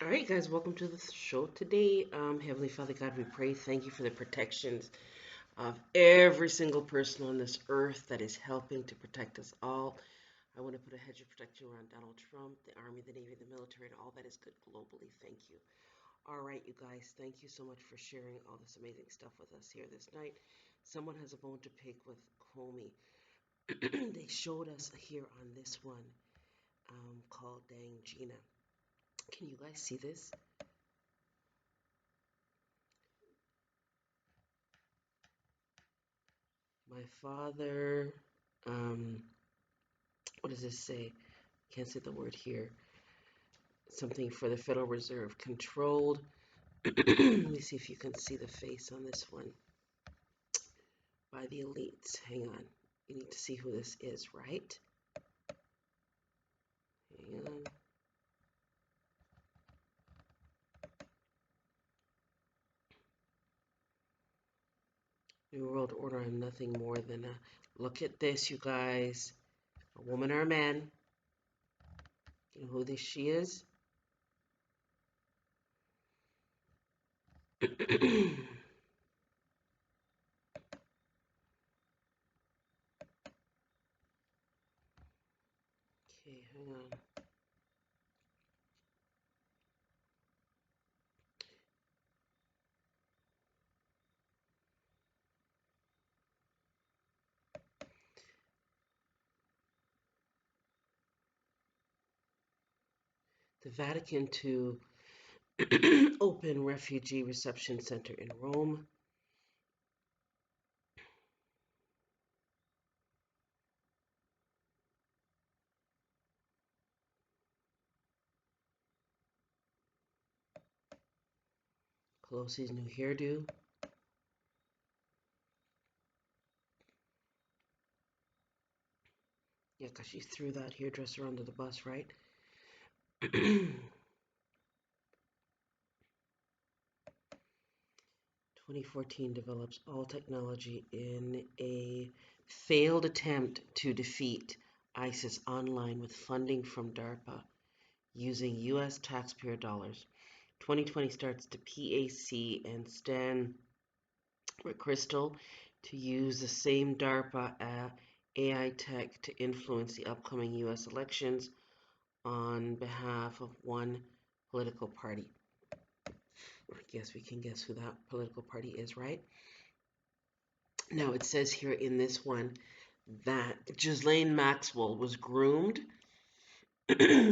All right, guys, welcome to the show today. Heavenly Father God, we pray, thank you for the protections of every single person on this earth that is helping to protect us all. I want to put a hedge of protection around Donald Trump, the Army, the Navy, the military, and all that is good globally. Thank you. All right, you guys, thank you so much for sharing all this amazing stuff with us here this night. Someone has a bone to pick with Comey. They showed us here on this one called Dang Gina. Can you guys see this? My father, um, what does this say? Can't say the word here. Something for the Federal Reserve. Controlled. Let me see if you can see the face on this one. By the elites. Hang on. You need to see who this is, right? Hang on. New World Order. I'm nothing more than a. Look at this, you guys. A woman or a man. You know who this she is? Okay, hang on. The Vatican to open refugee reception center in Rome. Pelosi's new hairdo. Yeah, because she threw that hairdresser under the bus, right? 2014 develops all technology in a failed attempt to defeat ISIS online with funding from DARPA using US taxpayer dollars. 2020 starts the PAC and Stan McChrystal to use the same DARPA AI tech to influence the upcoming US elections on behalf of one political party. I guess we can guess who that political party is, right? Now it says here in this one that Ghislaine Maxwell was groomed.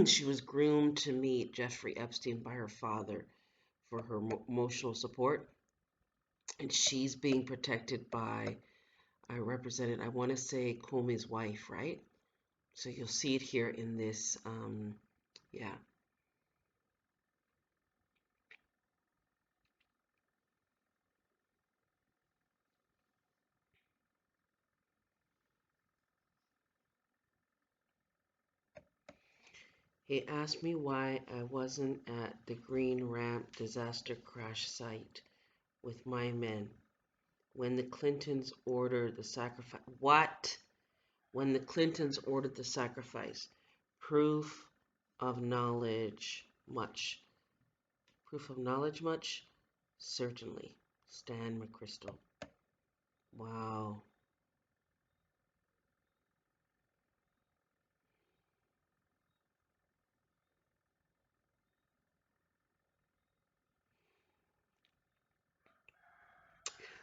She was groomed to meet Jeffrey Epstein by her father for her emotional support, and she's being protected by I represented. I want to say Comey's wife, right? So you'll see it here in this. Yeah. He asked me why I wasn't at the Green Ramp disaster crash site with my men when the Clintons ordered the sacrifice. What? When the Clintons ordered the sacrifice. Proof of knowledge much. Proof of knowledge much? Certainly. Stan McChrystal. Wow.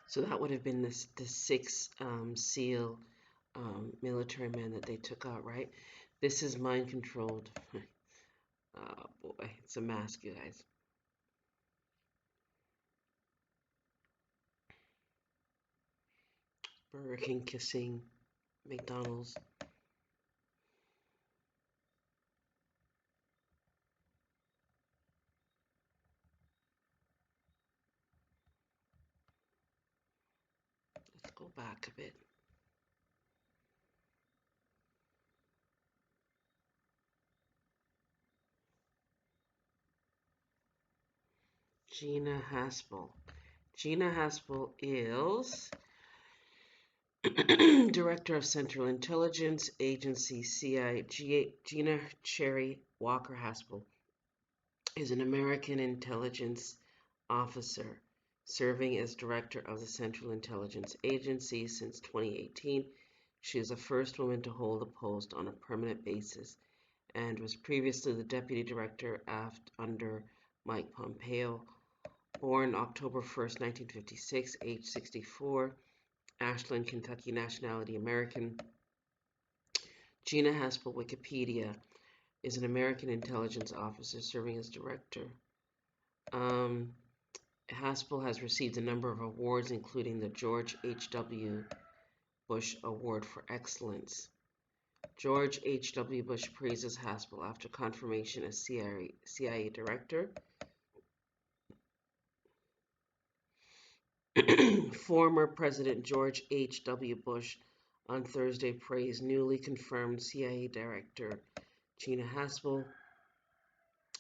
So that would have been the six SEAL military men that they took out, right? This is mind controlled. Oh boy, it's a mask, you guys. Burger King kissing McDonald's. Let's go back a bit. Gina Haspel. Gina Haspel is Director of Central Intelligence Agency, CI. Gina Cherry Walker Haspel is an American intelligence officer serving as director of the Central Intelligence Agency since 2018. She is the first woman to hold the post on a permanent basis and was previously the deputy director under Mike Pompeo. Born October 1st, 1956, age 64, Ashland, Kentucky, nationality American. Gina Haspel, Wikipedia, is an American intelligence officer serving as director. Um, Haspel has received a number of awards, including the George H.W. Bush Award for Excellence. George H.W. Bush praises Haspel after confirmation as CIA director. Former President George H.W. Bush on Thursday praised newly confirmed CIA Director Gina Haspel.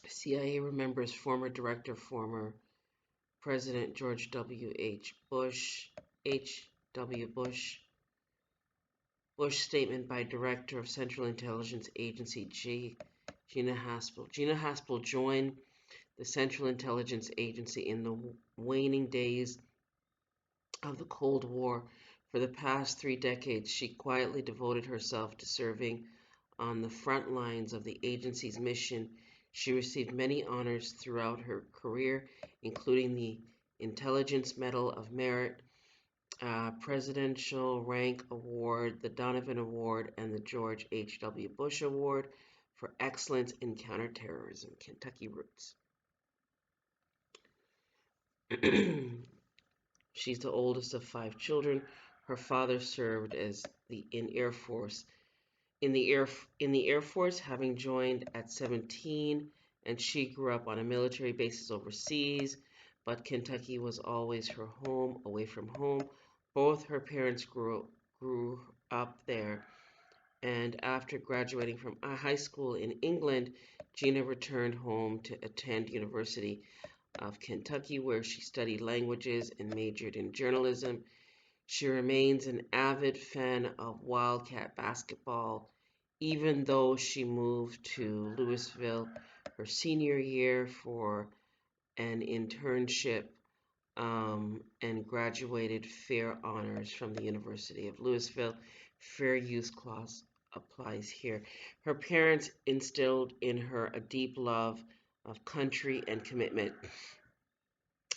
CIA remembers former Director, former President George W. H. Bush. H.W. Bush. Bush statement by Director of Central Intelligence Agency Gina Haspel. Gina Haspel joined the Central Intelligence Agency in the waning days of the Cold War. For the past 3 decades, she quietly devoted herself to serving on the front lines of the agency's mission. She received many honors throughout her career, including the Intelligence Medal of Merit, Presidential Rank Award, the Donovan Award, and the George H.W. Bush Award for Excellence in Counterterrorism. Kentucky roots. She's the oldest of 5 children. Her father served as in Air Force in the Air Force, having joined at 17, and she grew up on a military bases overseas, but Kentucky was always her home, away from home. Both her parents grew up there, and after graduating from high school in England, Gina returned home to attend University of Kentucky, where she studied languages and majored in journalism. She remains an avid fan of Wildcat basketball, even though she moved to Louisville her senior year for an internship, and graduated fair honors from the University of Louisville. Fair use clause applies here. Her parents instilled in her a deep love of country and commitment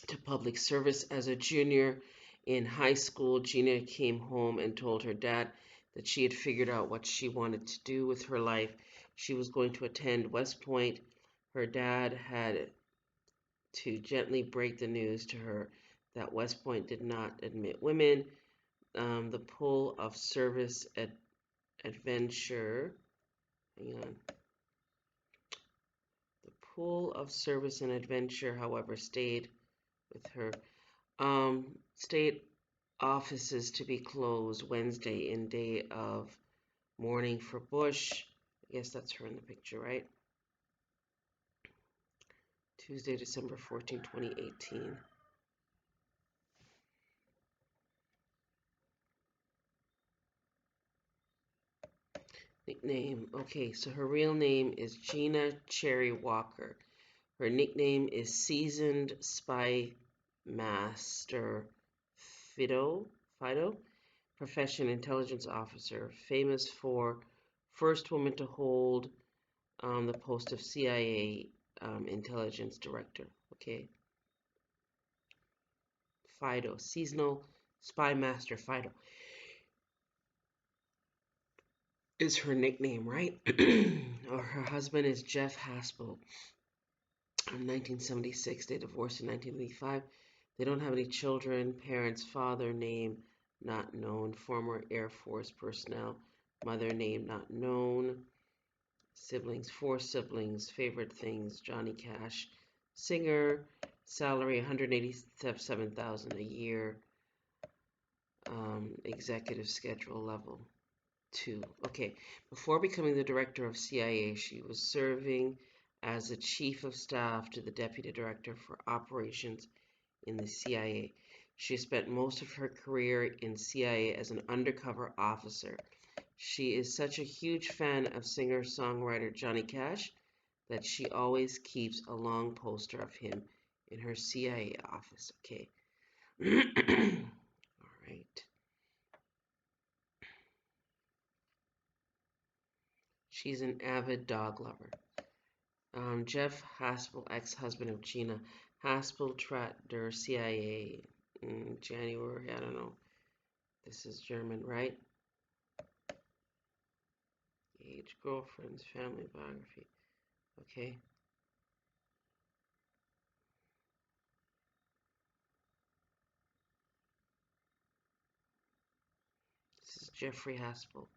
to public service. As a junior in high school, Gina came home and told her dad that she had figured out what she wanted to do with her life. She was going to attend West Point. Her dad had to gently break the news to her that West Point did not admit women. The pull of service adventure, hang on. The pull of service and adventure, however, stayed with her. State offices to be closed Wednesday in day of mourning for Bush. I guess that's her in the picture, right? Tuesday, December 14, 2018. Nickname. Okay, so her real name is Gina Cherry Walker. Her nickname is Seasoned Spy Master Fido. Profession intelligence officer, famous for first woman to hold the post of CIA intelligence director. Okay. Fido, seasonal spy master Fido is her nickname, right? Or her husband is Jeff Haspel. In 1976, they divorced in 1985. They don't have any children. Parents, father, name not known. Former Air Force personnel. Mother, name not known. Siblings, 4 siblings. Favorite things, Johnny Cash. Singer, salary $187,000 a year. Executive schedule level 2. Okay, before becoming the director of CIA, she was serving as the chief of staff to the deputy director for operations in the CIA. She spent most of her career in CIA as an undercover officer. She is such a huge fan of singer-songwriter Johnny Cash that she always keeps a long poster of him in her CIA office. Okay. All right. She's an avid dog lover. Jeff Haspel, ex-husband of Gina Haspel, der CIA in January. I don't know. This is German, right? Age, girlfriends, family biography. Okay. This is Jeffrey Haspel.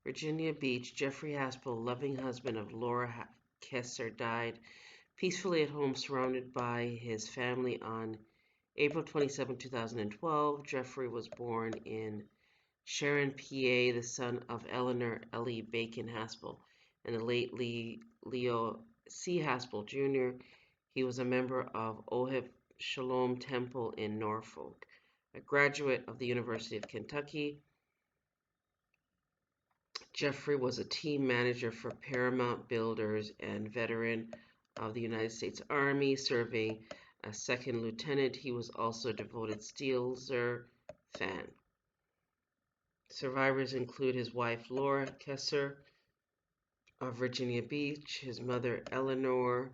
Virginia Beach, Jeffrey Haspel, loving husband of Laura Kesser, died peacefully at home surrounded by his family on April 27, 2012. Jeffrey was born in Sharon, PA, the son of Eleanor Ellie Bacon Haspel and the late Leo C. Haspel Jr. He was a member of Oheb Shalom Temple in Norfolk. A graduate of the University of Kentucky, Jeffrey was a team manager for Paramount Builders and veteran of the United States Army, serving as second lieutenant. He was also a devoted Steelers fan. Survivors include his wife Laura Kesser of Virginia Beach, his mother Eleanor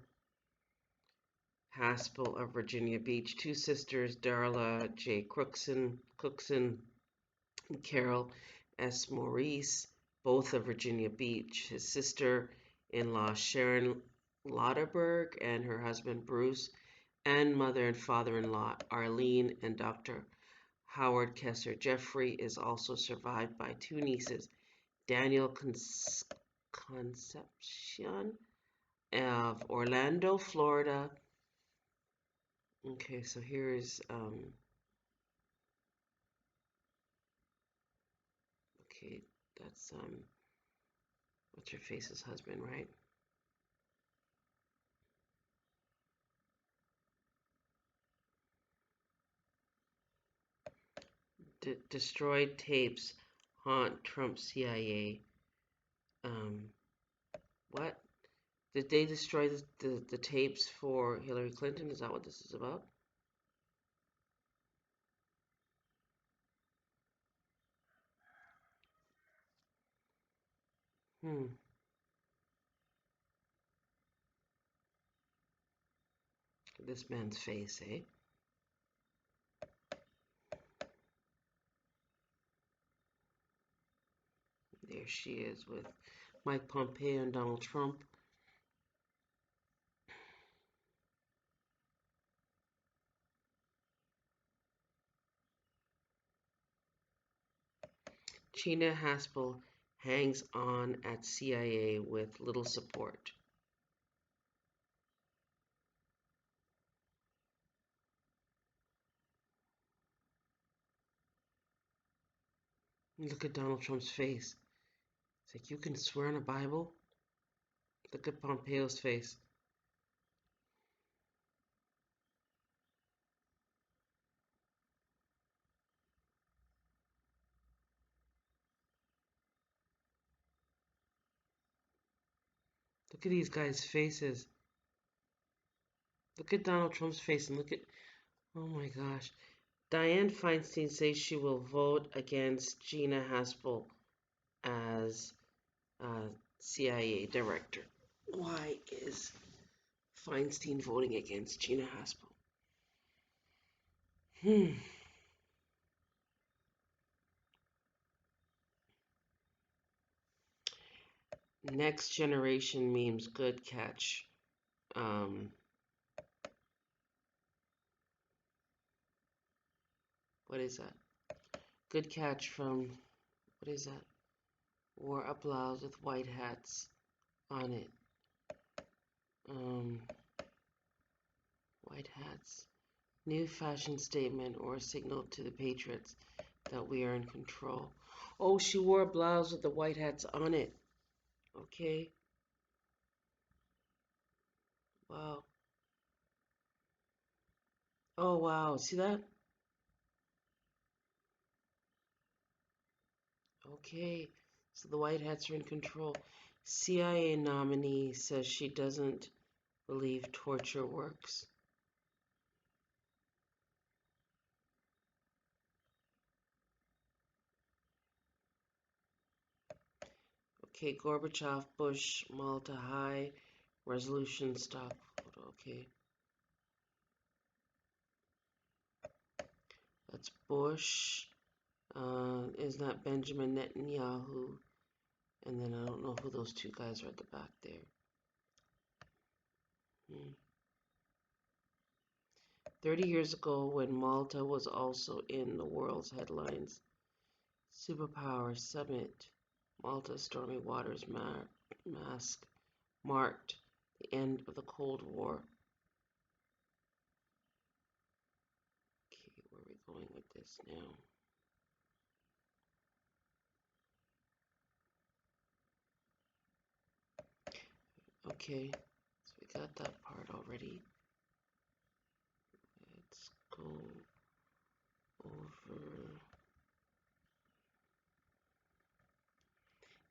Haspel of Virginia Beach, two sisters Darla J. Cookson and Carol S. Maurice, both of Virginia Beach, his sister-in-law Sharon Lauterberg and her husband Bruce, and mother and father-in-law Arlene and Dr. Howard Kesser. Jeffrey is also survived by two nieces, Daniel Concepcion of Orlando, Florida. Okay, so here's okay, that's what's her face's husband, right? Destroyed tapes haunt Trump CIA. Um, what? Did they destroy the tapes for Hillary Clinton? Is that what this is about? Hmm. This man's face, eh? There she is with Mike Pompeo and Donald Trump. Gina Haspel hangs on at CIA with little support. Look at Donald Trump's face. It's like, you can swear on a Bible? Look at Pompeo's face. Look at these guys' faces. Look at Donald Trump's face and look at, oh my gosh. Dianne Feinstein says she will vote against Gina Haspel as CIA director. Why is Feinstein voting against Gina Haspel? Next generation memes, good catch. Um, what is that? Good catch from, what is that? Wore a blouse with white hats on it. Um, white hats. New fashion statement or signal to the patriots that we are in control. Oh, she wore a blouse with the white hats on it. Okay. Wow. Oh, wow. See that? Okay, so the White Hats are in control. CIA nominee says she doesn't believe torture works. Okay, Gorbachev, Bush, Malta High, resolution stop. Okay, that's Bush. Is that Benjamin Netanyahu? And then I don't know who those two guys are at the back there. 30 years ago, when Malta was also in the world's headlines, Superpower Summit, Malta's stormy waters mask marked the end of the Cold War. Okay, where are we going with this now? Okay, so we got that part already. Let's go over.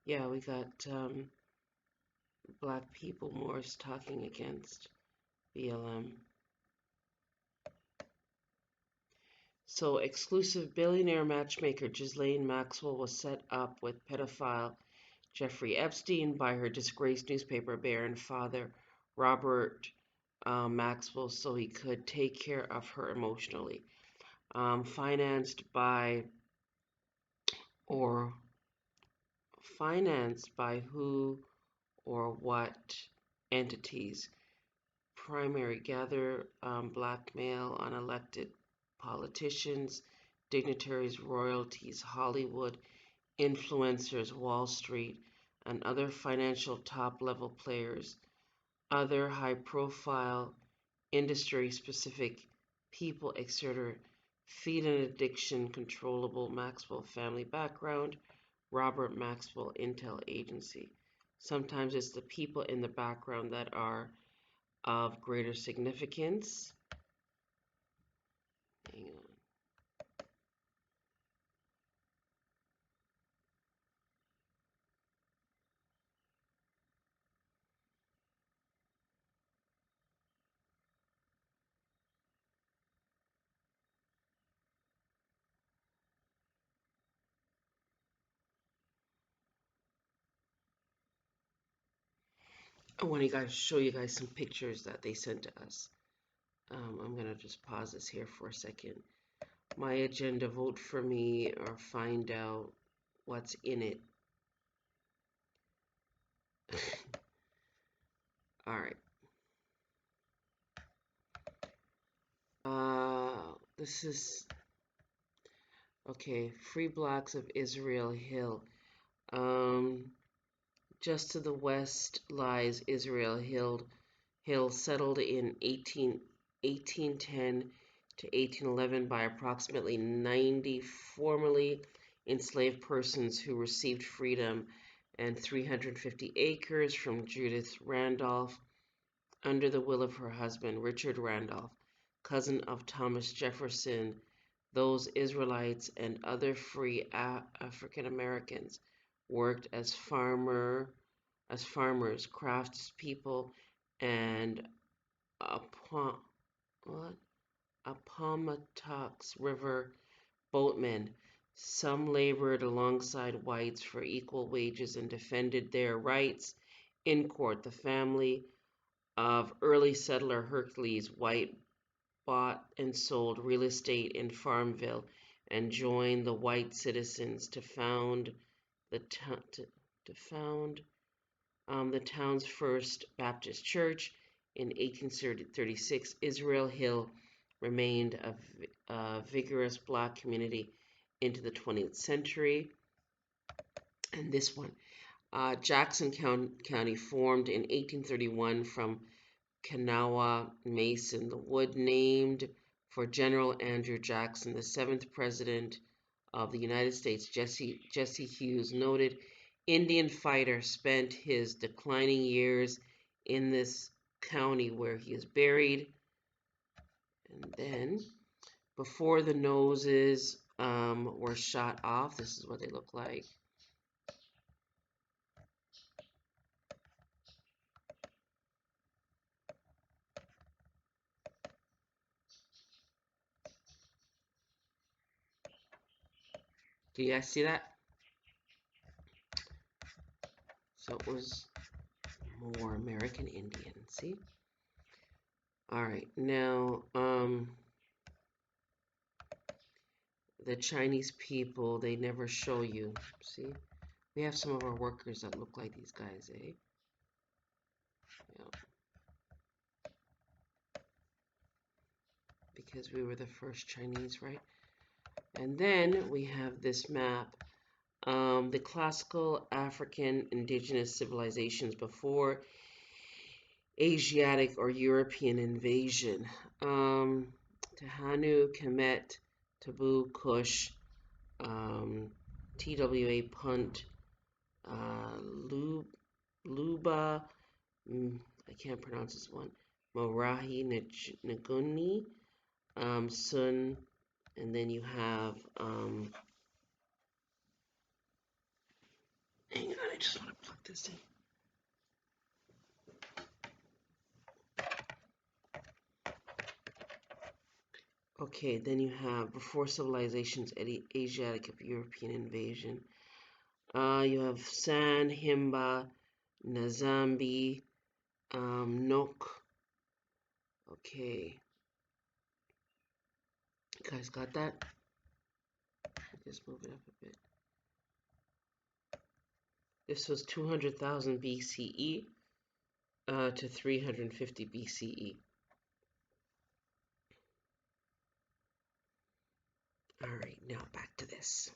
Yeah, we got Black people Morris talking against BLM. So, exclusive billionaire matchmaker Ghislaine Maxwell was set up with pedophile Jeffrey Epstein by her disgraced newspaper baron father, Robert Maxwell, so he could take care of her emotionally. Financed by or financed by who or what entities? Primary gather blackmail on elected politicians, dignitaries, royalties, Hollywood, influencers, Wall Street, and other financial top level players. Other high profile, industry specific people, etc. Feed an addiction controllable Maxwell family background, Robert Maxwell Intel Agency. Sometimes it's the people in the background that are of greater significance. Hang on. I want to show you guys some pictures that they sent to us. I'm gonna just pause this here for a second. My agenda, vote for me or find out what's in it. All right. This is okay. Free Blocks of Israel Hill. Um, just to the west lies Israel Hill. Hill settled in 1810 to 1811 by approximately 90 formerly enslaved persons who received freedom and 350 acres from Judith Randolph under the will of her husband, Richard Randolph, cousin of Thomas Jefferson. Those Israelites and other free African Americans worked as farmers, craftspeople, and Appomattox River boatmen. Some labored alongside whites for equal wages and defended their rights in court. The family of early settler Hercules White bought and sold real estate in Farmville and joined the white citizens to found the the town's first Baptist church. In 1836, Israel Hill remained a vigorous black community into the 20th century. And this one, Jackson County formed in 1831 from Kanawha Mason, the wood named for General Andrew Jackson, the seventh president of the United States. Jesse Hughes, noted Indian fighter, spent his declining years in this county where he is buried. And then, before the noses were shot off, this is what they look like. Do you guys see that? So it was more American Indian. See? All right. Now, the Chinese people, they never show you. See? We have some of our workers that look like these guys, eh? Yeah. Because we were the first Chinese, right? And then we have this map. The classical African indigenous civilizations before Asiatic or European invasion. Tehanu, Kemet, Tabu, Kush, TWA, Punt, uh, Luba, I can't pronounce this one, Morahi, Nguni, Sun, and then you have, hang on, I just want to plug this in. Okay, then you have before civilizations, Asiatic of European invasion. You have San, Himba, Nazambi, Nok. Okay, you guys got that? Just move it up a bit. This was 200,000 BCE to 350 BCE. All right, now back to this.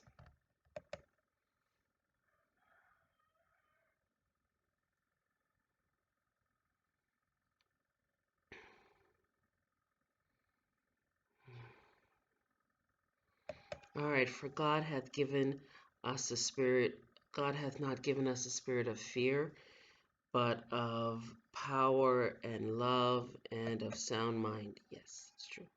All right, for God hath given us a spirit, God hath not given us a spirit of fear, but of power and love and of sound mind. Yes, it's true.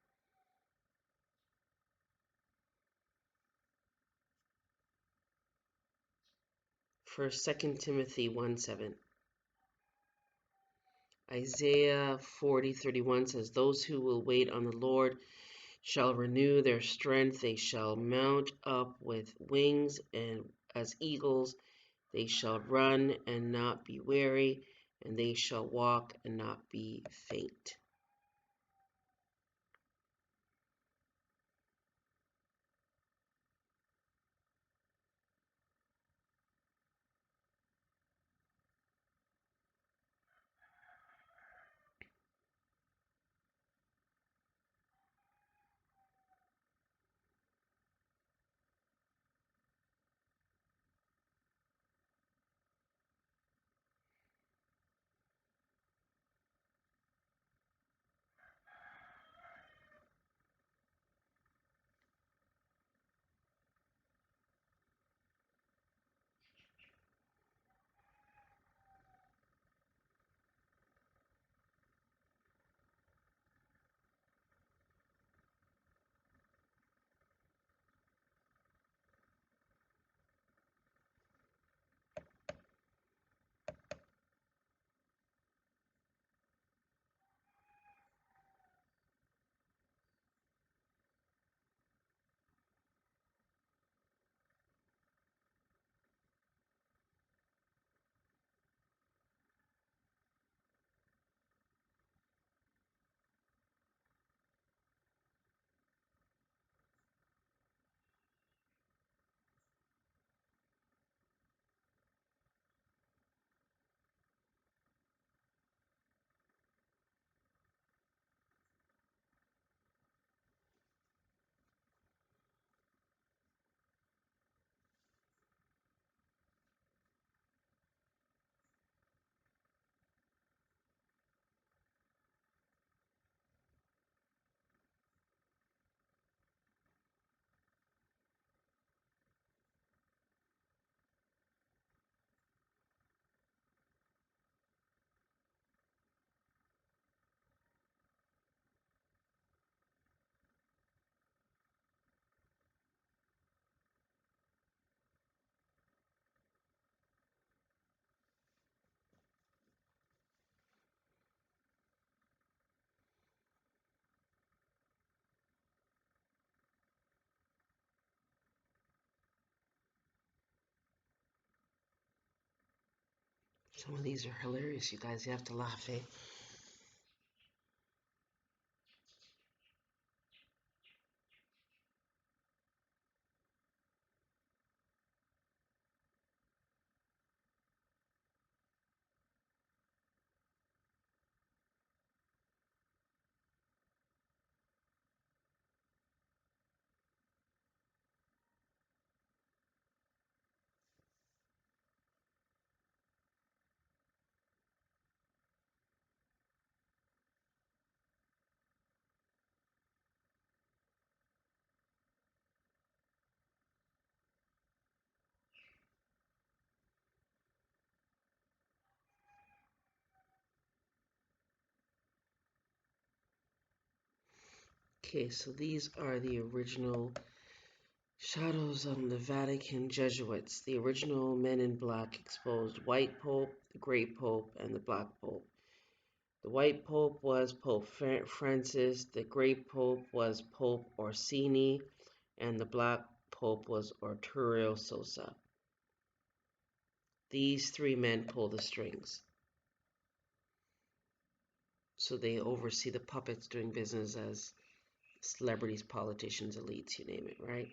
For 2 Timothy 1:7. Isaiah 40:31 says, those who will wait on the Lord shall renew their strength. They shall mount up with wings, and as eagles they shall run and not be weary, and they shall walk and not be faint. Some of these are hilarious, you guys. You have to laugh, eh? Okay, so these are the original shadows on the Vatican Jesuits. The original Men in Black exposed White Pope, the Grey Pope, and the Black Pope. The White Pope was Pope Francis, the Grey Pope was Pope Orsini, and the Black Pope was Arturo Sosa. These three men pull the strings. So they oversee the puppets doing business as celebrities, politicians, elites, you name it, right?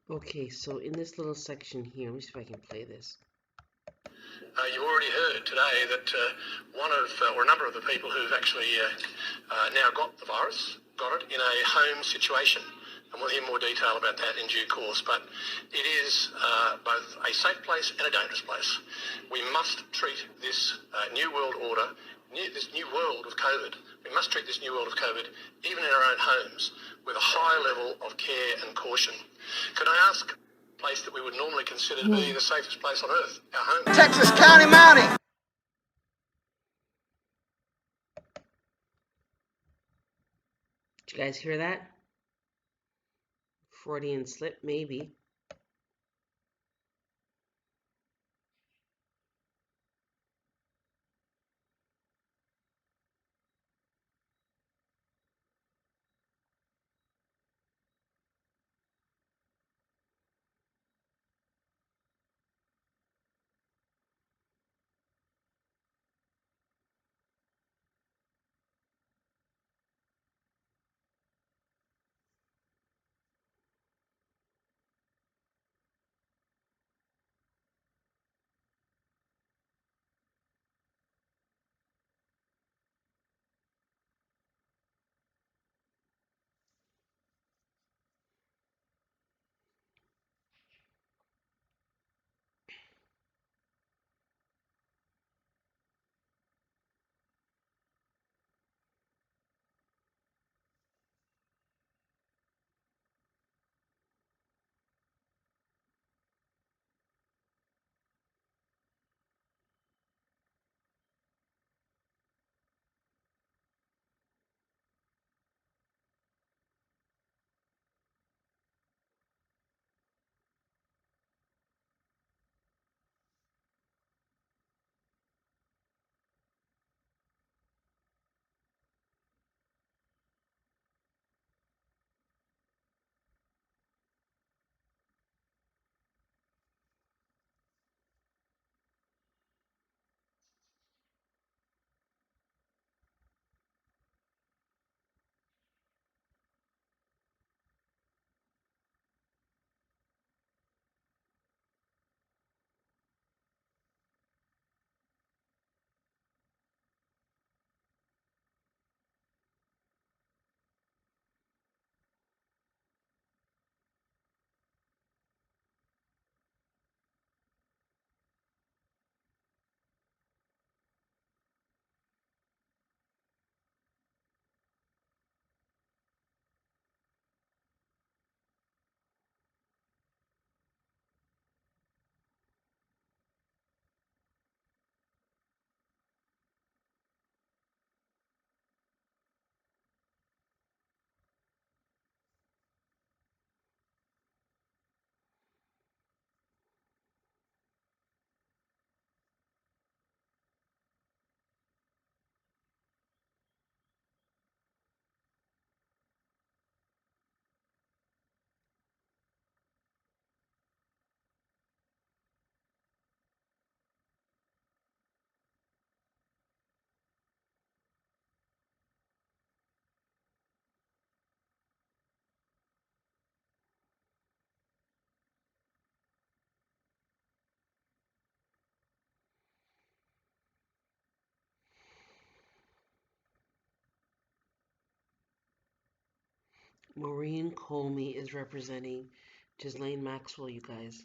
Okay, so in this little section here, let me see if I can play this. You've already heard today that one of, or a number of the people who've actually now got the virus, got it in a home situation. And we'll hear more detail about that in due course. But it is both a safe place and a dangerous place. We must treat this new world order, this new world of COVID, we must treat this new world of COVID, even in our own homes, with a high level of care and caution. Can I ask place that we would normally consider to be the safest place on earth, our home? Texas County Mountie. Did you guys hear that? Freudian slip, maybe. Maureen Colmy is representing Ghislaine Maxwell, you guys.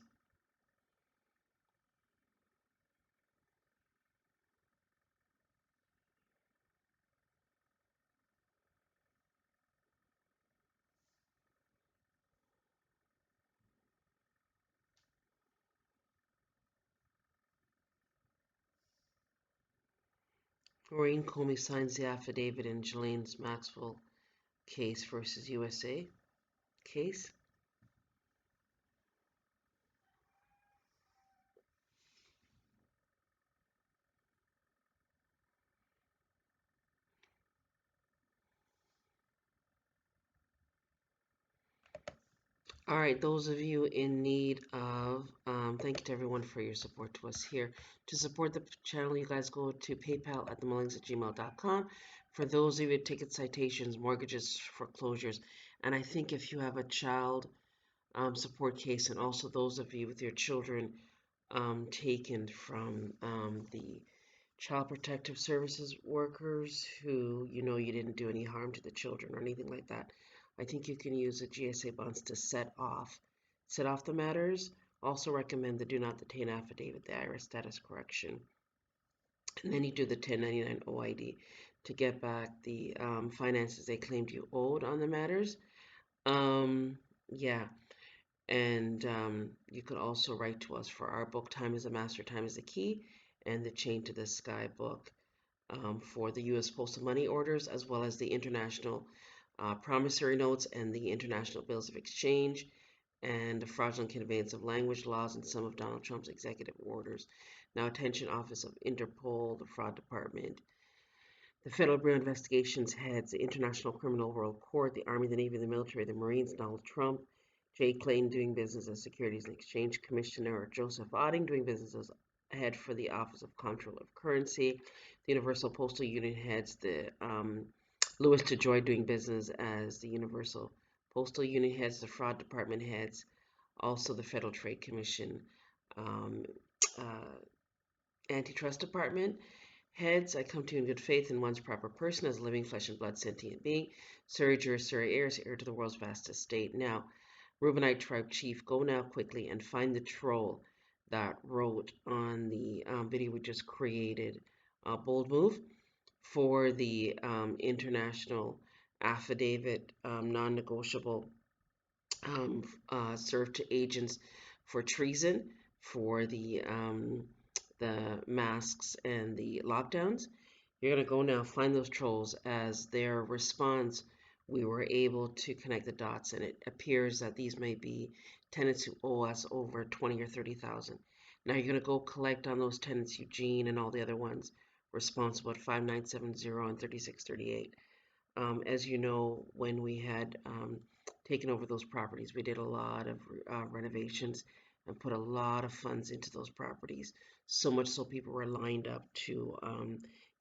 Maureen Comey signs the affidavit in Ghislaine Maxwell case versus USA case. All right, those of you in need of, thank you to everyone for your support to us here. To support the channel, you guys go to PayPal at themullings@gmail.com. For those of you with ticket citations, mortgages, foreclosures, and I think if you have a child support case, and also those of you with your children taken from the Child Protective Services workers who you didn't do any harm to the children or anything like that. I think you can use the GSA bonds to set off the matters. Also recommend the do not detain affidavit, the IRS status correction, and then you do the 1099 OID to get back the finances they claimed you owed on the matters. Yeah, and you could also write to us for our book, Time is the Master, Time is the Key, and the Chain to the Sky book for the U.S. postal money orders, as well as the international promissory notes and the international bills of exchange, and the fraudulent conveyance of language laws and some of Donald Trump's executive orders. Now, attention, Office of Interpol, the Fraud Department, the Federal Bureau of Investigations heads, the International Criminal World Court, the Army, the Navy, the military, the Marines, Donald Trump, Jay Clayton doing business as Securities and Exchange Commissioner, Joseph Otting doing business as head for the Office of Comptroller of Currency, the Universal Postal Union heads, the Louis DeJoy doing business as the Universal Postal Union heads, the Fraud Department heads, also the Federal Trade Commission, um, uh, Antitrust Department heads. I come to you in good faith in one's proper person as a living flesh and blood sentient being, Suri Juris Suri heirs, heir to the world's vast estate. Now, Reubenite tribe chief, go now quickly and find the troll that wrote on the video we just created. Bold move for the international affidavit, non-negotiable, served to agents for treason for the masks and the lockdowns. You're going to go now find those trolls. As their response, we were able to connect the dots, and it appears that these may be tenants who owe us over 20 or 30,000. Now you're going to go collect on those tenants, Eugene and all the other ones responsible at 5970 and 3638. As you know, when we had taken over those properties, we did a lot of renovations and put a lot of funds into those properties. So much so people were lined up to,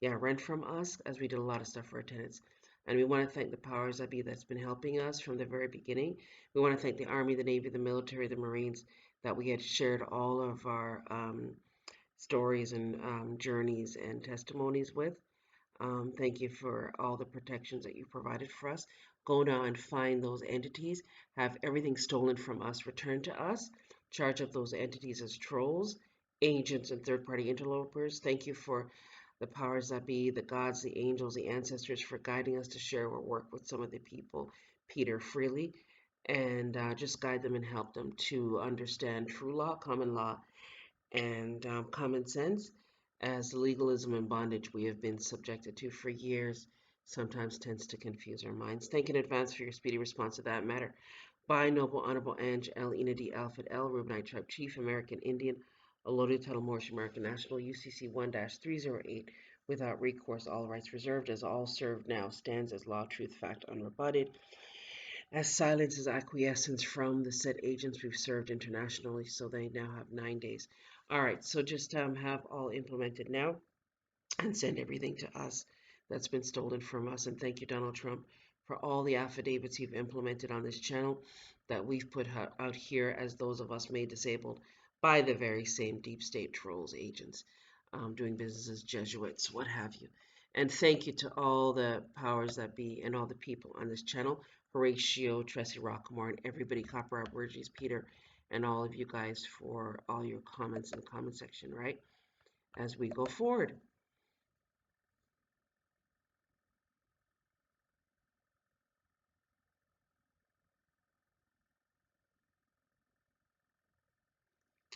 rent from us, as we did a lot of stuff for our tenants. And we want to thank the powers that be that's been helping us from the very beginning. We want to thank the Army, the Navy, the military, the Marines, that we had shared all of our stories and journeys and testimonies with. Thank you for all the protections that you provided for us. Go now and find those entities, have everything stolen from us returned to us, charge up those entities as trolls, agents, and third party interlopers. Thank you for the powers that be, the gods, the angels, the ancestors, for guiding us to share our work with some of the people, Peter, freely, and just guide them and help them to understand true law, common law, and common sense, as legalism and bondage we have been subjected to for years sometimes tends to confuse our minds. Thank you in advance for your speedy response to that matter. By Noble Honorable Ange L. Ina D. Alfred L. Reubenite Tribe Chief, American Indian, allotted title Morse American National, UCC 1-308, without recourse, all rights reserved, as all served now stands as law, truth, fact, unrebutted. As silence is acquiescence from the said agents we've served internationally, so they now have 9 days. All right, so just have all implemented now and send everything to us that's been stolen from us. And thank you, Donald Trump, for all the affidavits you've implemented on this channel that we've put out here as those of us made disabled by the very same deep state trolls, agents, doing business as Jesuits, what have you. And thank you to all the powers that be and all the people on this channel Horatio, Tracy Rockmore, and everybody, Copper Aborigines, Peter, and all of you guys for all your comments in the comment section, right? As we go forward.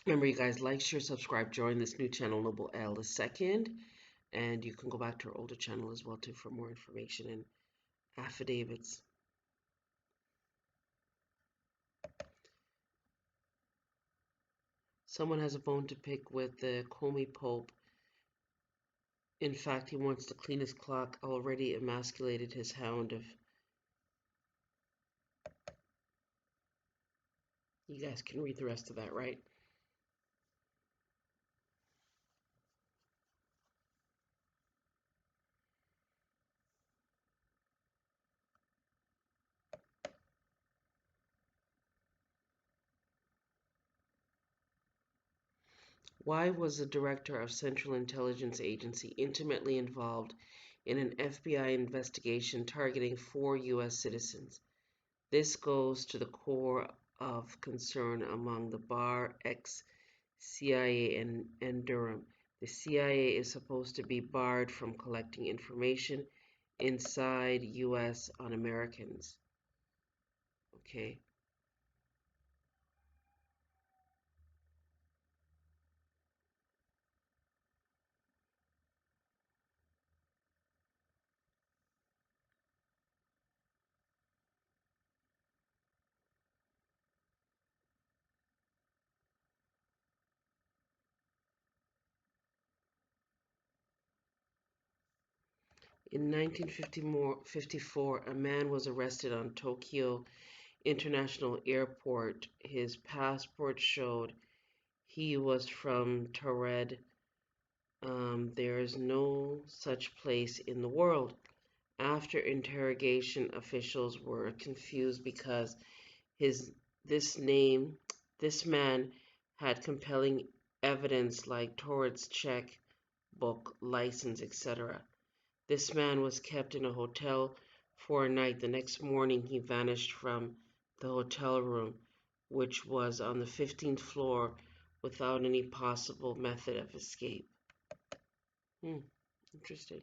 Remember, you guys, like, share, subscribe, join this new channel, Noble L II, and you can go back to our older channel as well too for more information and affidavits. Someone has a bone to pick with the Comey Pope. In fact, he wants to clean his clock, already emasculated his hound of... You guys can read the rest of that, right? Why was the director of Central Intelligence Agency intimately involved in an FBI investigation targeting 4 U.S. citizens? This goes to the core of concern among the bar, ex-CIA, and Durham. The CIA is supposed to be barred from collecting information inside U.S. on Americans. Okay. In 1954, a man was arrested on Tokyo International Airport. His passport showed he was from Taured. There is no such place in the world. After interrogation, officials were confused because his this name, this man had compelling evidence like Torres check book, license, etc. This man was kept in a hotel for a night. The next morning, he vanished from the hotel room, which was on the 15th floor, without any possible method of escape. Interesting.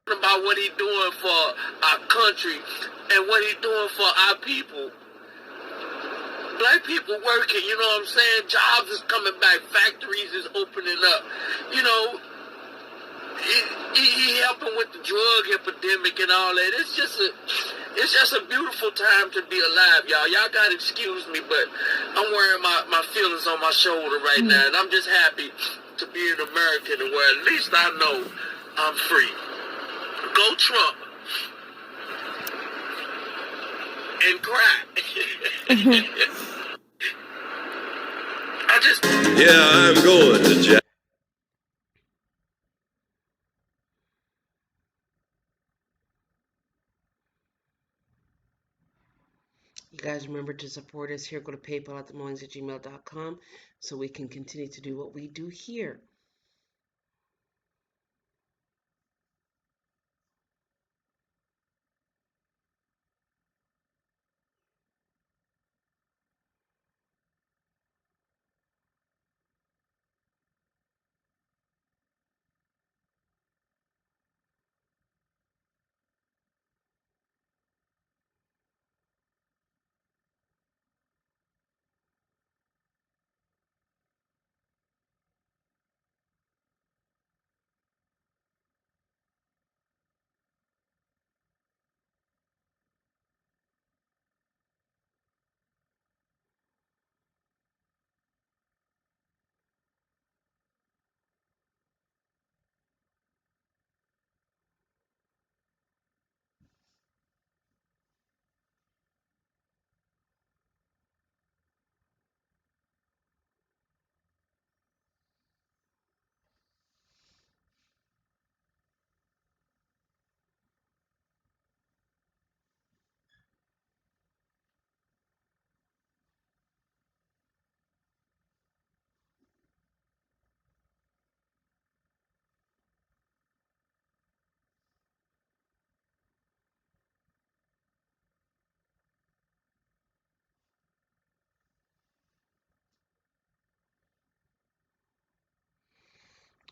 About what he doing for our country and what he doing for our people. Black people working, you know what I'm saying? Jobs is coming back, factories is opening up. You know, he helping with the drug epidemic and all that. It's just a beautiful time to be alive, y'all. Y'all gotta excuse me, but I'm wearing my feelings on my shoulder right now, and I'm just happy to be an American where at least I know I'm free. Go Trump. And cry. Yeah, I'm going to jail. You guys remember to support us here. Go to PayPal at themoines@gmail.com so we can continue to do what we do here.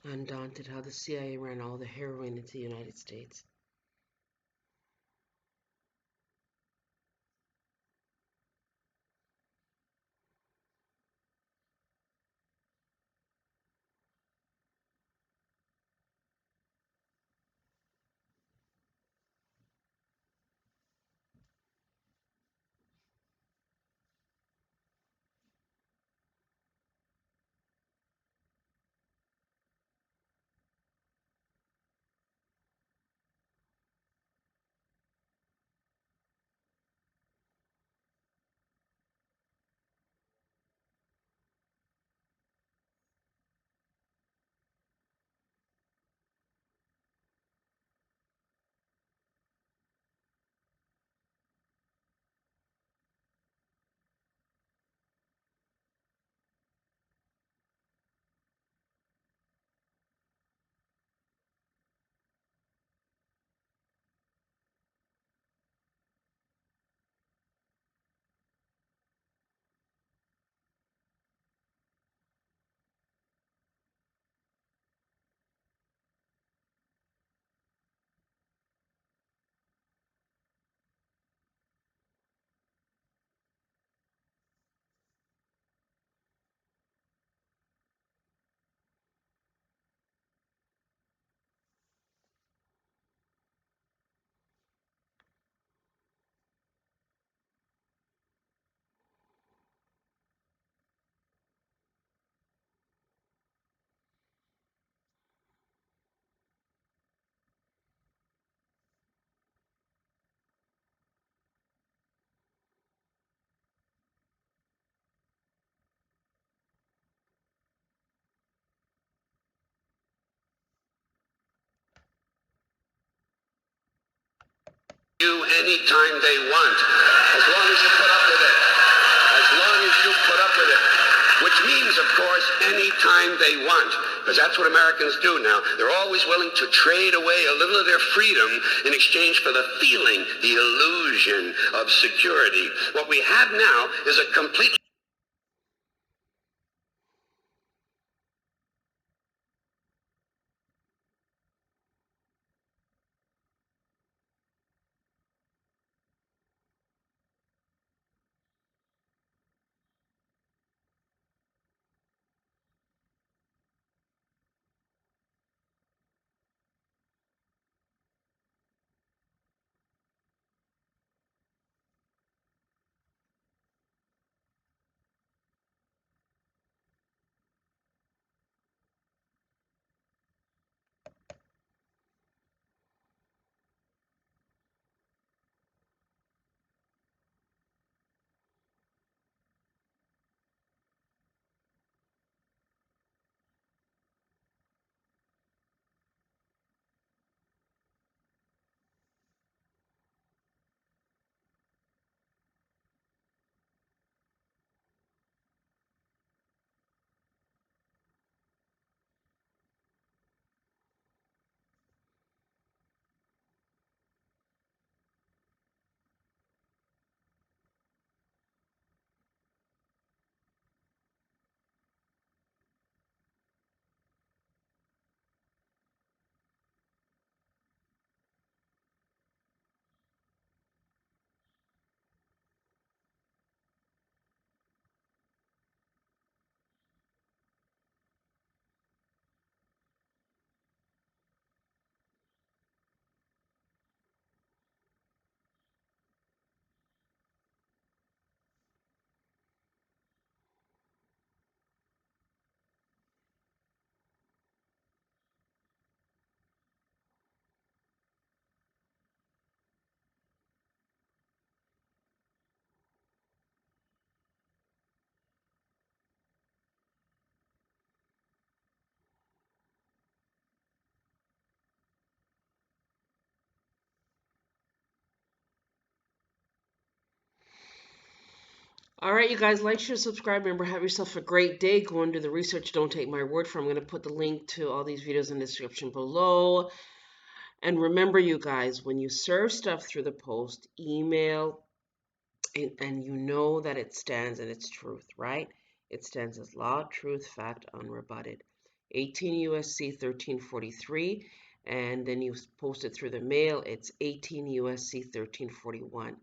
Undaunted, how the CIA ran all the heroin into the United States. You anytime they want, as long as you put up with it. As long as you put up with it. Which means, of course, anytime they want. Because that's what Americans do now. They're always willing to trade away a little of their freedom in exchange for the feeling, the illusion of security. What we have now is a complete... All right, you guys, like, share, subscribe. Remember, have yourself a great day. Go and do the research. Don't take my word for it. I'm going to put the link to all these videos in the description below. And remember, you guys, when you serve stuff through the post, email, and you know that it stands and it's truth, right? It stands as law, truth, fact, unrebutted. 18 USC 1343, and then you post it through the mail, it's 18 USC 1341.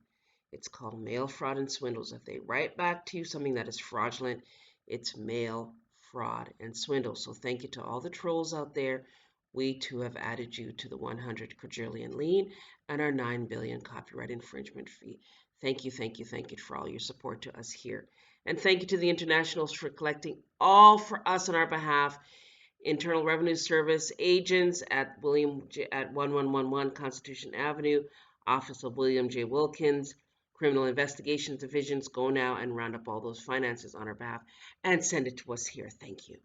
It's called mail fraud and swindles. If they write back to you something that is fraudulent, it's mail fraud and swindle. So thank you to all the trolls out there. We too have added you to the 100 quadrillion lien and our 9 billion copyright infringement fee. Thank you, thank you, thank you for all your support to us here. And thank you to the internationals for collecting all for us on our behalf. Internal Revenue Service agents at 1111 Constitution Avenue, Office of William J. Wilkins, Criminal Investigations Divisions, go now and round up all those finances on our behalf and send it to us here. Thank you.